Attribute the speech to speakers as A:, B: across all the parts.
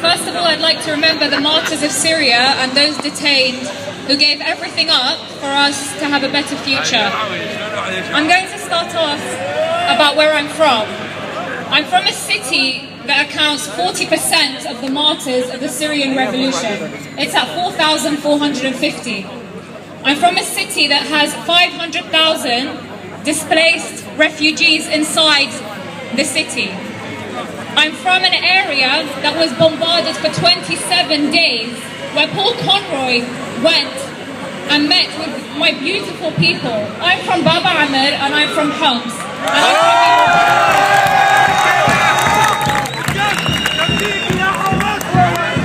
A: First of all, I'd like to remember the martyrs of Syria and those detained who gave everything up for us to have a better future. I'm going to start off about where I'm from. I'm from a city that accounts 40% of the martyrs of the Syrian revolution. It's at 4,450. I'm from a city that has 500,000 displaced refugees inside the city. I'm from an area that was bombarded for 27 days, where Paul Conroy went and met with my beautiful people. I'm from Baba Amr and I'm from Homs.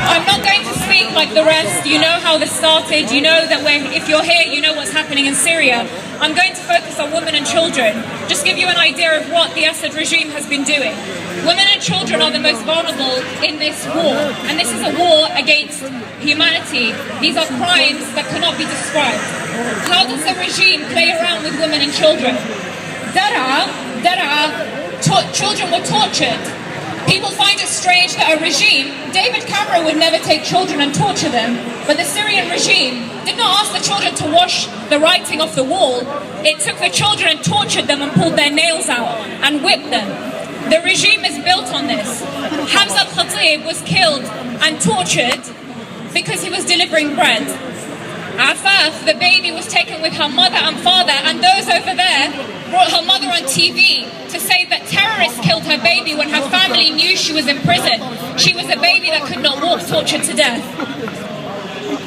A: I'm not going to speak like the rest. You know how this started. You know that if you're here, you know what's happening in Syria. I'm going to focus on women and children. Just give you an idea of what the Assad regime has been doing. Women and children are the most vulnerable in this war, and this is a war against humanity. These are crimes that cannot be described. How does the regime play around with women and children? Children were tortured. People find it strange that a regime, David Cameron would never take children and torture them, but the Syrian regime did not ask the children to wash the writing off the wall. It took the children and tortured them and pulled their nails out and whipped them. The regime is built on this. Hamza al-Khatib was killed and tortured because he was delivering bread. Afaf, the baby, was taken with her mother and father, and those over there brought her mother on TV to say that terrorists killed her baby when her family knew she was in prison. She was a baby that could not walk, tortured to death.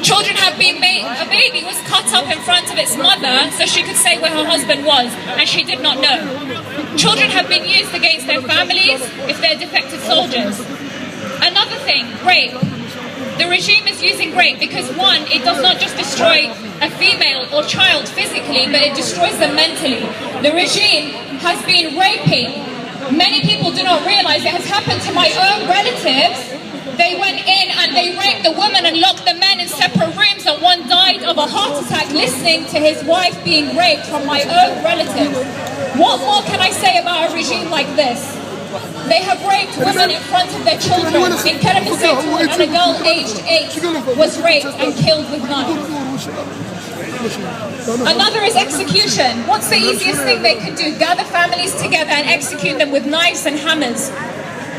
A: Children have been made, a baby was cut up in front of its mother so she could say where her husband was, and she did not know. Children have been used against their families if they're defected soldiers. Another thing, rape. The regime is using rape because, one, it does not just destroy a female or child physically, but it destroys them mentally. The regime has been raping. Many people do not realize it has happened to my own relatives. They went in and they raped the women and locked the men in separate rooms, and one died of a heart attack listening to his wife being raped from my own relative. What more can I say about a regime like this? They have raped women in front of their children. In Kerem Zaytoun, and a girl aged 8 was raped and killed with knives. Another is execution. What's the easiest thing they could do? Gather families together and execute them with knives and hammers.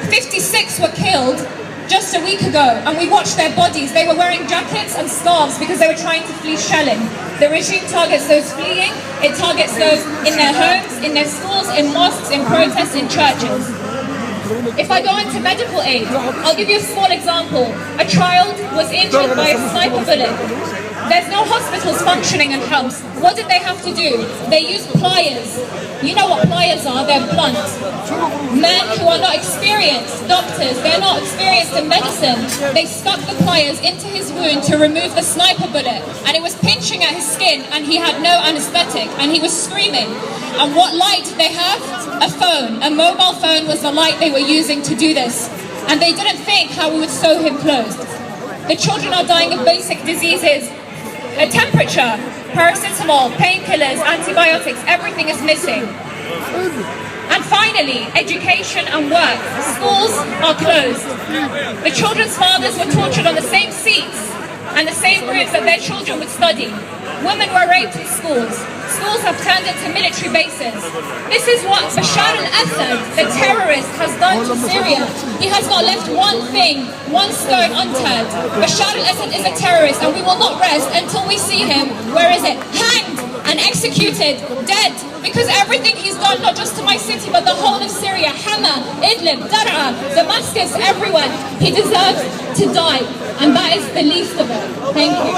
A: 56 were killed just a week ago, and we watched their bodies. They were wearing jackets and scarves because they were trying to flee shelling. The regime targets those fleeing. It targets those in their homes, in their schools, in mosques, in protests, in churches. If I go into medical aid, I'll give you a small example. A child was injured by a sniper bullet. There's no hospitals functioning in Homs. What did they have to do? They used pliers. You know what pliers are? They're blunt. Men who are not experienced, doctors, they're not experienced in medicine. They stuck the pliers into his wound to remove the sniper bullet, and it was pinching at his skin, and he had no anesthetic, and he was screaming. And what light did they have? A phone. A mobile phone was the light they were using to do this. And they didn't think how we would sew him closed. The children are dying of basic diseases. A temperature, paracetamol, painkillers, antibiotics, everything is missing. And finally, education and work. Schools are closed. The children's fathers were tortured on the same seats and the same roofs that their children would study. Women were raped in schools. Schools have turned into military bases. This is what Bashar al-Assad, the terrorist, has done to Syria. He has not left one thing, one stone unturned. Bashar al-Assad is a terrorist, and we will not rest until we see him, where is it? Hanged and executed, dead. Because everything he's done, not just to my city, but the whole of Syria, Hama, Idlib, Dar'a, Damascus, everyone, he deserves to die. And that is the least of it. Thank you.